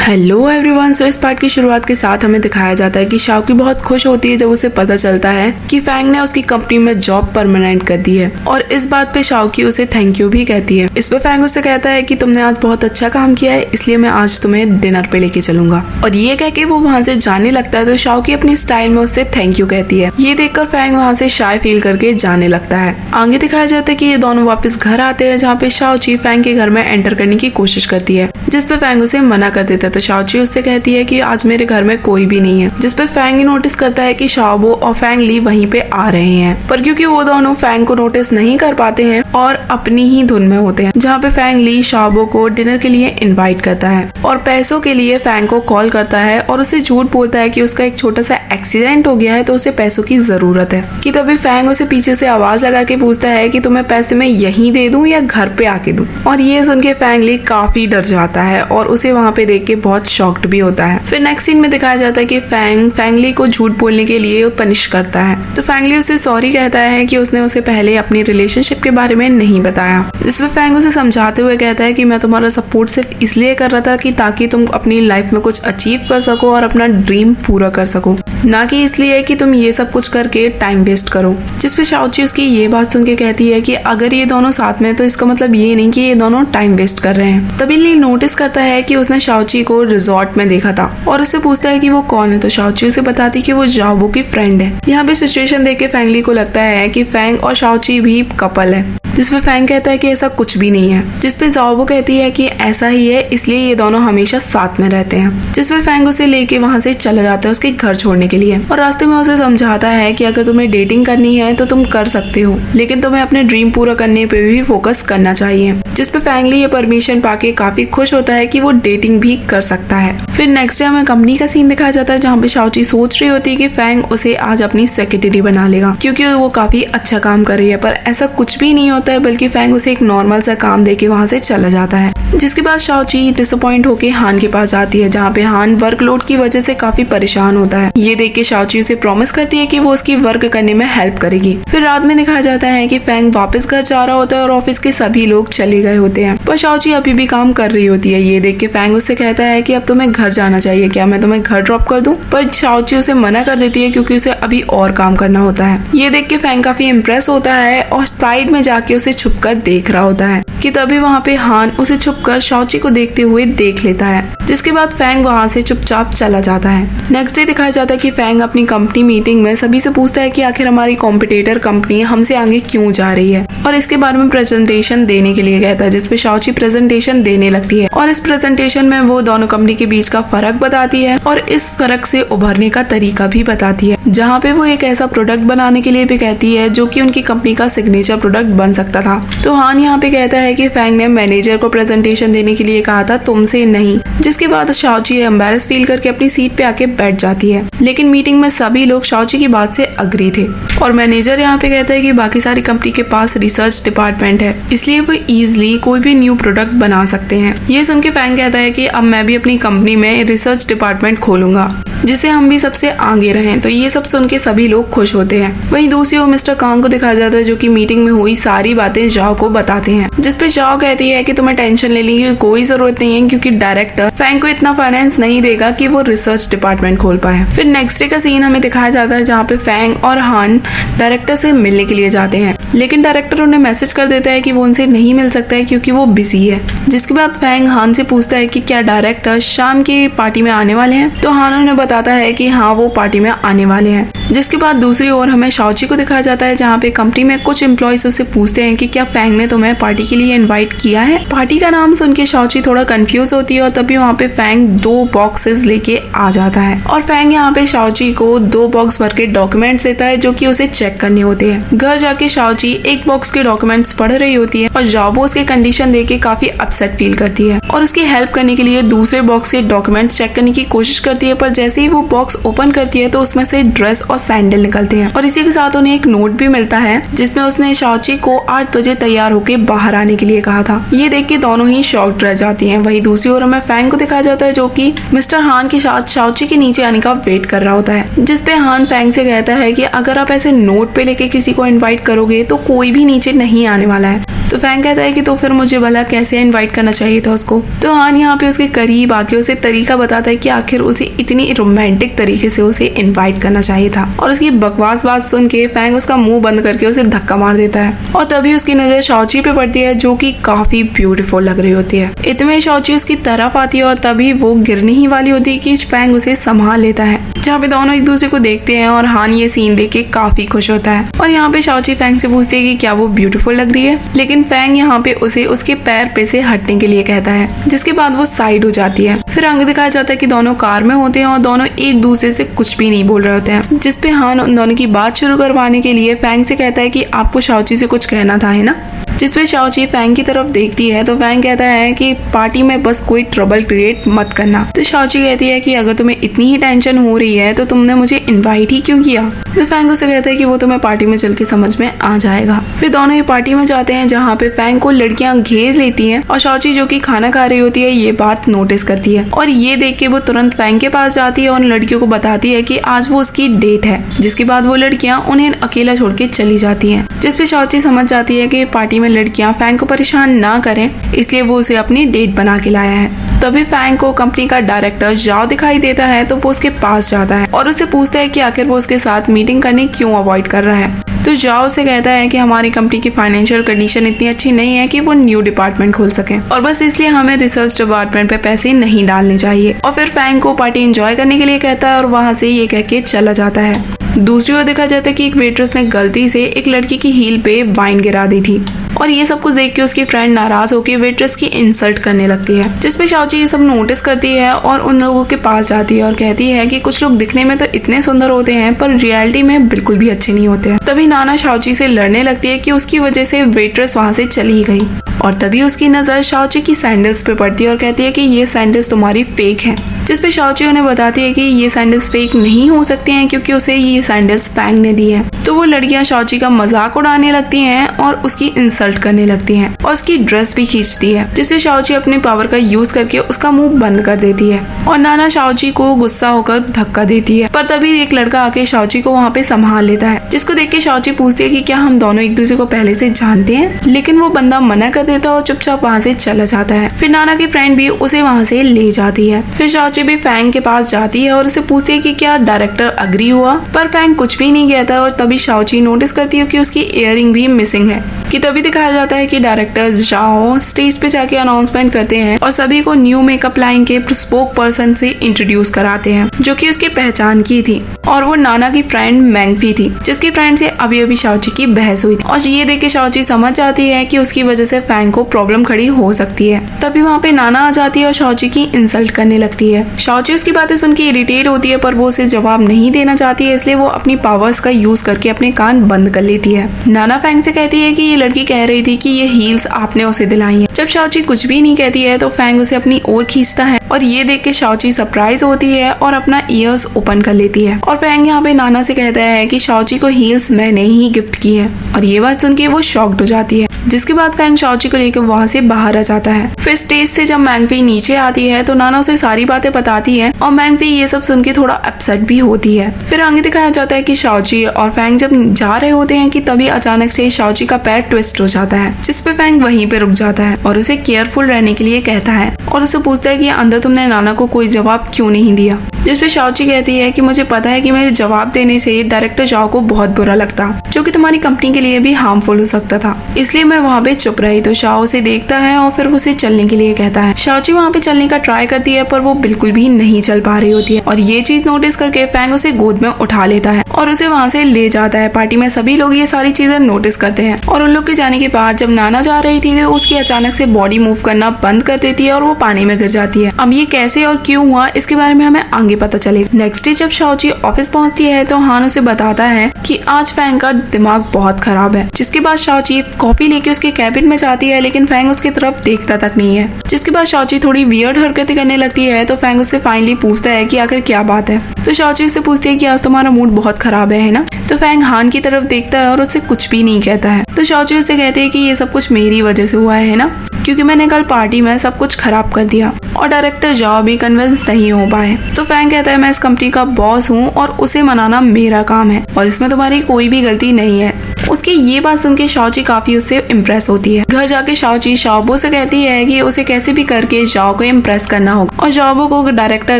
Hello everyone. सो इस part की शुरुआत के साथ हमें दिखाया जाता है कि शाओकी बहुत खुश होती है जब उसे पता चलता है कि फैंग ने उसकी कंपनी में जॉब परमानेंट कर दी है और इस बात पे शाओकी उसे थैंक यू भी कहती है। इस पे फैंग उससे कहता है कि तुमने आज बहुत अच्छा काम किया है, इसलिए मैं आज तुम्हें डिनर पे लेके चलूंगा। और ये कह के वो वहाँ से जाने लगता है तो शाओकी अपनी स्टाइल में उससे थैंक यू कहती है। ये देखकर फैंग वहाँ से शाय फील करके जाने लगता है। आगे दिखाया जाता है कि ये दोनों वापस घर आते हैं जहाँ पे शाओची फैंग के घर में एंटर करने की कोशिश करती है, जिसपे फैंग उसे मना कर देता है। तो शाओची उससे कहती है कि आज मेरे घर में कोई भी नहीं है, जिसपे फैंग ही नोटिस करता है कि शाओबो और फैंग ली वहीं पे आ रहे हैं। पर क्योंकि वो दोनों फैंग को नोटिस नहीं कर पाते हैं और अपनी ही धुन में होते हैं, जहाँ पे फैंग ली शाओबो को डिनर के लिए इनवाइट करता है और पैसों के लिए फैंग को कॉल करता है और उसे झूठ बोलता है कि उसका एक छोटा सा एक्सीडेंट हो गया है तो उसे पैसों की जरूरत है। कि तभी फैंग उसे पीछे से आवाज लगा के पूछता है कि तुम्हें पैसे मैं यहीं दे दूं या घर पे आके दूं। और ये सुन के फैंग ली काफी डर जाता है और उसे वहाँ पे देख के बहुत शॉक्ड भी होता है। फिर नेक्स्ट सीन में दिखाया जाता है कि फैंग ली को झूठ बोलने के लिए पनिश करता है। तो फैंग ली उसे सॉरी कहता है कि उसने उसे पहले अपनी रिलेशनशिप के बारे में नहीं बताया। इसमें फैंग उसे समझाते हुए कहता है कि मैं तुम्हारा सपोर्ट सिर्फ इसलिए कर रहा था कि ताकि तुम अपनी लाइफ में कुछ अचीव कर सको और अपना ड्रीम पूरा कर सको, ना कि इसलिए कि तुम ये सब कुछ करके टाइम वेस्ट करो। जिसपे शाओची उसकी ये बात सुन के कहती है कि अगर ये दोनों साथ में तो इसका मतलब ये नहीं कि ये दोनों टाइम वेस्ट कर रहे हैं। तभी ली नोटिस करता है कि उसने शाओची को रिजॉर्ट में देखा था और उससे पूछता है कि वो कौन है। तो शाओची उसे बताती कि वो जाओबो की फ्रेंड है। यहाँ पे सिचुएशन देख के फैंग ली को लगता है कि फैंग और शाओची भी कपल है, जिसमें फैंग कहता है कि ऐसा कुछ भी नहीं है। जिसपे जाओबो कहती है कि ऐसा ही है, इसलिए ये दोनों हमेशा साथ में रहते हैं। जिसमें फैंग उसे लेके वहाँ से चला जाता है उसके घर छोड़ने के लिए और रास्ते में उसे समझाता है कि अगर तुम्हें डेटिंग करनी है तो तुम कर सकते हो, लेकिन तुम्हें अपने ड्रीम पूरा करने पे भी फोकस करना चाहिए। जिसपे फैंग ली ये परमिशन पाके काफी खुश होता है कि वो डेटिंग भी कर सकता है। फिर नेक्स्ट डे हमें कंपनी का सीन दिखाया जाता है जहाँ पे शाओची सोच रही होती है कि फैंग उसे आज अपनी सेक्रेटरी बना लेगा क्योंकि वो काफी अच्छा काम कर रही है, पर ऐसा कुछ भी नहीं होता है, बल्कि फैंग उसे एक नॉर्मल सा काम देके वहाँ से चला जाता है। जिसके बाद शाओची डिसअपॉइंट होके हान के पास जाती है, जहाँ पे हान वर्कलोड की वजह से काफी परेशान होता है। ये देख के शाओची उसे प्रॉमिस करती है कि वो उसकी वर्क करने में हेल्प करेगी। फिर रात में दिखाया जाता है कि फैंग वापस घर जा रहा होता है और ऑफिस के सभी लोग चले गए होते हैं, पर शाओची अभी भी काम कर रही होती है। ये देख के फैंग उससे कहता है कि अब तुम्हें घर जाना चाहिए, क्या मैं तुम्हें घर ड्रॉप कर दूं? पर शाओची उसे मना कर देती है क्योंकि उसे अभी और काम करना होता है। ये देख के फैंग काफी इम्प्रेस होता है और साइड में जाके उसे छुपकर देख रहा होता है कि तभी वहाँ पे हान उसे छुपकर शाओची को देखते हुए देख लेता है। जिसके बाद फैंग वहाँ से चुपचाप चला जाता है। नेक्स्ट डे दिखाया जाता है कि फैंग अपनी कंपनी मीटिंग में सभी से पूछता है कि आखिर हमारी कॉम्पिटिटर कंपनी हमसे आगे क्यों जा रही है और इसके बारे में प्रेजेंटेशन देने के लिए कहता है। जिसपे शाओची प्रेजेंटेशन देने लगती है और इस प्रेजेंटेशन में वो दोनों कंपनी के बीच का फर्क बताती है और इस फर्क से उभरने का तरीका भी बताती है, जहाँ पे वो एक ऐसा प्रोडक्ट बनाने के लिए भी कहती है जो कि उनकी कंपनी का सिग्नेचर प्रोडक्ट बन सकता था। तो हान यहाँ पे कहता है कि फैंग ने मैनेजर को प्रेजेंटेशन देने के लिए कहा था, तुमसे नहीं। जिसके बाद शाओची एम्बैरेस फील करके अपनी सीट पे आके बैठ जाती है, लेकिन मीटिंग में सभी लोग शाओची की बात से अग्री थे और मैनेजर यहाँ पे कहता है कि बाकी सारी कंपनी के पास रिसर्च डिपार्टमेंट है, इसलिए वो इजिली कोई भी न्यू प्रोडक्ट बना सकते हैं। ये सुन के फैंग कहता है कि अब मैं भी अपनी कंपनी में रिसर्च डिपार्टमेंट खोलूंगा जिससे हम भी सबसे आगे रहें। तो ये सब सुन के सभी लोग खुश होते हैं। वहीं दूसरी ओर मिस्टर कांग को दिखाया जाता है जो कि मीटिंग में हुई सारी बातें जाओ को बताते हैं। जिसपे जाओ कहती है कि तुम्हें टेंशन लेने की कोई जरूरत नहीं है क्योंकि डायरेक्टर फैंग को इतना फाइनेंस नहीं देगा कि वो रिसर्च डिपार्टमेंट खोल पाए। फिर नेक्स्ट डे का सीन हमें दिखाया जाता है जहाँ पे फैंग और हान डायरेक्टर से मिलने के लिए जाते हैं, लेकिन डायरेक्टर उन्हें मैसेज कर देता है कि वो उनसे नहीं मिल सकता है क्योंकि वो बिजी है। जिसके बाद फैंग हान से पूछता है कि क्या डायरेक्टर शाम की पार्टी में आने वाले हैं। तो हान उन्हें बताता है कि हाँ वो पार्टी में आने वाले हैं। जिसके बाद दूसरी ओर हमें शाओची को दिखाया जाता है जहाँ पे कंपनी में कुछ एम्प्लॉयज उससे पूछते हैं कि क्या फैंग ने तुम्हें पार्टी के लिए इनवाइट किया है। पार्टी का नाम सुन के शाओची थोड़ा कंफ्यूज होती है और तभी वहाँ पे फैंग 2 बॉक्सेस लेके आ जाता है और फैंग यहाँ पे शाओची को 2 बॉक्स भर के डॉक्यूमेंट्स देता है जो कि उसे चेक करने होते हैं। घर जाके शाओची एक बॉक्स के डॉक्यूमेंट्स पढ़ रही होती है और जाओबो उसके कंडीशन देख के काफी अपसेट फील करती है और उसकी हेल्प करने के लिए दूसरे बॉक्स के डॉक्यूमेंट्स चेक करने की कोशिश करती है, पर जैसे ही वो बॉक्स ओपन करती है तो उसमें से ड्रेस और सैंडल निकलते हैं और इसी के साथ उन्हें एक नोट भी मिलता है जिसमें उसने शाओची को 8 बजे तैयार होके बाहर आने के लिए कहा था। ये देख के दोनों ही शॉक्ड रह जाती हैं। वहीं दूसरी ओर हमें फैंग को दिखाया जाता है जो कि मिस्टर हान के साथ शाओची के नीचे आने का वेट कर रहा होता है। जिसपे हान फैंग से कहता है कि अगर आप ऐसे नोट पे लेके किसी को इनवाइट करोगे तो कोई भी नीचे नहीं आने वाला है। तो फैंग कहता है कि तो फिर मुझे भला कैसे इनवाइट करना चाहिए था उसको। तो हान यहाँ पे उसके करीब आके उसे तरीका बताता है कि आखिर उसे इतनी रोमांटिक तरीके से उसे इनवाइट करना चाहिए था। और उसकी बकवास बात सुन के फैंग उसका मुंह बंद करके उसे धक्का मार देता है। और तभी उसकी नजर शाओची पे पड़ती है जो कि काफी ब्यूटीफुल लग रही होती है। इतने शाओची उसकी तरफ आती है और तभी वो गिरने ही वाली होती है कि फैंग उसे संभाल लेता है, जहाँ पे दोनों एक दूसरे को देखते हैं और हान ये सीन देख के काफी खुश होता है। और यहाँ पे शाओची फैंग से पूछती है कि क्या वो ब्यूटीफुल लग रही है, लेकिन फैंग यहाँ पे उसे उसके पैर पे से हटने के लिए कहता है, जिसके बाद वो साइड हो जाती है। फिर आगे दिखाया जाता है कि दोनों कार में होते हैं और दोनों एक दूसरे से कुछ भी नहीं बोल रहे होते हैं, जिसपे हान उन दोनों की बात शुरू करवाने के लिए फैंग से कहता है कि आपको शाओची से कुछ कहना था, है ना। जिसपे शाओची फैंग की तरफ देखती है तो फैंग कहता है कि पार्टी में बस कोई ट्रबल क्रिएट मत करना। तो शाओची कहती है कि अगर तुम्हें इतनी ही टेंशन हो रही है तो तुमने मुझे इनवाइट ही क्यों किया। तो फैंग उसे कहता है कि वो तुम्हें पार्टी में चल के समझ में आ जाएगा। फिर दोनों ही पार्टी में जाते हैं जहाँ पे फैंग को लड़कियां घेर लेती हैं और शाओची जो कि खाना खा रही होती है ये बात नोटिस करती है और ये देख के वो तुरंत फैंग के पास जाती है और लड़कियों को बताती है कि आज वो उसकी डेट है। जिसके बाद वो लड़कियां उन्हें अकेला छोड़ के चली जाती हैं, जिसपे शाओची समझ जाती है कि पार्टी में लड़कियां फैंग को परेशान ना करें, इसलिए वो उसे अपनी डेट बना के लाया है। तभी फैंग को कंपनी का डायरेक्टर जाओ दिखाई देता है तो वो उसके पास जाता है और उससे पूछता है कि आखिर वो उसके साथ मीटिंग करने क्यों अवॉइड कर रहा है। तो जाओ से कहता है कि हमारी कंपनी की फाइनेंशियल कंडीशन इतनी अच्छी नहीं है कि वो न्यू डिपार्टमेंट खोल सके और बस इसलिए हमें रिसर्च डिपार्टमेंट पे पैसे नहीं डालने चाहिए। और फिर फैंग को पार्टी एंजॉय करने के लिए कहता है और वहाँ से ये कह के चला जाता है। दूसरी ओर देखा जाता है कि एक वेट्रेस ने गलती से एक लड़की की हील पे वाइन गिरा दी थी और ये सब कुछ देख के उसकी फ्रेंड नाराज होकर वेट्रेस की इंसल्ट करने लगती है, जिसपे शाओची ये सब नोटिस करती है और उन लोगों के पास जाती है और कहती है कि कुछ लोग दिखने में तो इतने सुंदर होते हैं पर रियलिटी में बिल्कुल भी अच्छे नहीं होते हैं। तभी नाना शाओची से लड़ने लगती है कि उसकी वजह से वेट्रेस वहाँ से चली गई और तभी उसकी नजर शाओची की सैंडल्स पे पड़ती है और कहती है कि ये सैंडल्स तुम्हारी फेक हैं, जिसपे शाओची उन्हें बताती है कि ये सैंडल्स फेक नहीं हो सकती हैं क्योंकि उसे ये सैंडल्स फैंग ने दी है। तो वो लड़कियां शाओची का मजाक उड़ाने लगती हैं और उसकी इंसल्ट करने लगती हैं और उसकी ड्रेस भी खींचती है, जिससे शाओची अपने पावर का यूज करके उसका मुंह बंद कर देती है और नाना शाओची को गुस्सा होकर धक्का देती है। पर तभी एक लड़का आके शाओची को वहाँ पे संभाल लेता है, जिसको देख के शाओची पूछती है कि क्या हम दोनों एक दूसरे को पहले से जानते हैं, लेकिन वो बंदा मना कर देता है और चुपचाप वहाँ से चला जाता है। फिर नाना की फ्रेंड भी उसे वहाँ से ले जाती है। फिर शाओची भी फैंग के पास जाती है और उसे पूछती है कि क्या डायरेक्टर अग्री हुआ, पर फैंग कुछ भी नहीं कहता और तभी शाओची नोटिस करती है कि उसकी इयररिंग भी मिसिंग है। कि तभी दिखाया जाता है कि डायरेक्टर जाओ स्टेज पे जाके अनाउंसमेंट करते हैं और सभी को न्यू मेकअप लाइन के स्पोक पर्सन से इंट्रोड्यूस कराते हैं, जो कि उसकी पहचान की थी और वो नाना की फ्रेंड मैंगफी थी, जिसकी फ्रेंड से अभी अभी शाओची की बहस हुई थी। और ये देख के शाओची समझ जाती है कि उसकी वजह से फैंग को प्रॉब्लम खड़ी हो सकती है। तभी वहाँ पे नाना आ जाती है और शाओची की इंसल्ट करने लगती है। शाओची उसकी बातें सुन के इरिटेट होती है पर वो उसे जवाब नहीं देना चाहती है, इसलिए वो अपनी पावर्स का यूज करके अपने कान बंद कर लेती है। नाना फैंग से कहती है कि ये लड़की कह रही थी कि ये हील्स आपने उसे दिलाई हैं। जब शाओची कुछ भी नहीं कहती है तो फैंग उसे अपनी ओर खींचता है और ये देख के शाओची सरप्राइज होती है और अपना ईयर्स ओपन कर लेती है। और फैंग यहाँ पे नाना से कहता है कि शाओची को हील्स मैंने ही गिफ्ट की है और ये बात सुन के वो शॉक्ड हो जाती है, जिसके बाद फैंग शाओची को लेकर वहाँ से बाहर आ जाता है। फिर स्टेज से जब मैंगफी नीचे आती है तो नाना उसे सारी बातें बताती है और मैंगफी ये सब सुन के थोड़ा अपसेट भी होती है। फिर आगे दिखाया जाता है कि शाओची और फैंग जब जा रहे होते हैं कि तभी अचानक से शाओची का पैर ट्विस्ट हो जाता है, जिसपे फैंग वहीं पे रुक जाता है और उसे केयरफुल रहने के लिए कहता है और उसे पूछता है कि अंदर तुमने नाना को कोई जवाब क्यों नहीं दिया। जिसपे शाओची कहती है कि मुझे पता है कि मेरे जवाब देने से डायरेक्टर जाओ को बहुत बुरा लगता, जो कि तुम्हारी कंपनी के लिए भी हार्मफुल हो सकता था, इसलिए मैं वहाँ पे चुप रही। तो शाओ उसे देखता है और फिर उसे चलने के लिए कहता है। शाओची वहाँ पे चलने का ट्राई करती है पर वो बिल्कुल भी नहीं चल पा रही होती है और ये चीज नोटिस करके फैंग उसे गोद में उठा लेता है और उसे वहाँ से ले जाता है। पार्टी में सभी लोग ये सारी चीजें नोटिस करते हैं और उन लोग के जाने के बाद जब नाना जा रही थी तो उसकी अचानक से बॉडी मूव करना बंद कर देती है और वो पानी में गिर जाती है। अब ये कैसे और क्यों हुआ इसके बारे में हमें आगे पता चलेगा। नेक्स्ट डे जब शाओची ऑफिस पहुंचती है तो हान उसे बताता है कि आज फैंग का दिमाग बहुत खराब है। जिसके बाद शाओची कॉफी लेके उसके कैबिन में जाती है लेकिन फैंग उसकी तरफ देखता तक नहीं है। जिसके बाद शाओची थोड़ी वियर्ड हरकतें करने लगती है तो फैंग उससे फाइनली पूछता है कि आखिर क्या बात है। तो शाओची उससे पूछती है कि आज तुम्हारा मूड बहुत खराब है ना। तो फैंग हान की तरफ देखता है और उससे कुछ भी नहीं कहता है। तो शाओची उससे कहती है कि ये सब कुछ मेरी वजह से हुआ है ना, क्योंकि मैंने कल पार्टी में सब कुछ खराब कर दिया और डायरेक्टर जाओ भी कन्विंस नहीं हो पाए। तो फैंग कहता है मैं इस कंपनी का बॉस हूँ और उसे मनाना मेरा काम है और इसमें तुम्हारी कोई भी गलती नहीं है। उसकी ये बात सुन के शाओची काफी उससे इम्प्रेस होती है। घर जाके शाओची शाओबो से कहती है कि उसे कैसे भी करके जाओ को इम्प्रेस करना होगा और जाओबो को डायरेक्टर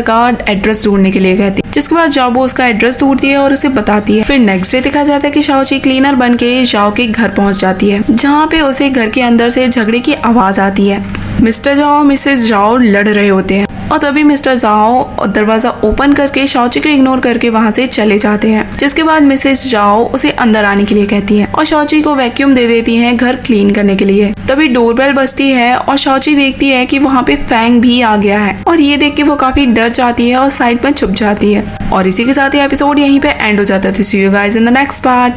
का एड्रेस ढूंढने के लिए कहती है, जिसके बाद जाओबो उसका एड्रेस ढूंढती है और उसे बताती है। फिर नेक्स्ट डे दिखाया जाता है कि शाओची क्लीनर बन के जाओ के घर पहुंच जाती है, जहाँ पे उसे घर के अंदर से झगड़े की आवाज आती है। मिस्टर जाओ मिसेस जाओ लड़ रहे होते हैं और तभी मिस्टर जाओ दरवाजा ओपन करके शाओची को इग्नोर करके वहाँ से चले जाते हैं, जिसके बाद मिसेस जाओ उसे अंदर आने के लिए कहती है और शाओची को वैक्यूम दे देती है घर क्लीन करने के लिए। तभी डोरबेल बजती है और शाओची देखती है कि वहाँ पे फैंग भी आ गया है और ये देख के वो काफी डर जाती है और साइड में छुप जाती है। और इसी के साथ ये एपिसोड यहीं पे एंड हो जाता है। See you guys in the next part.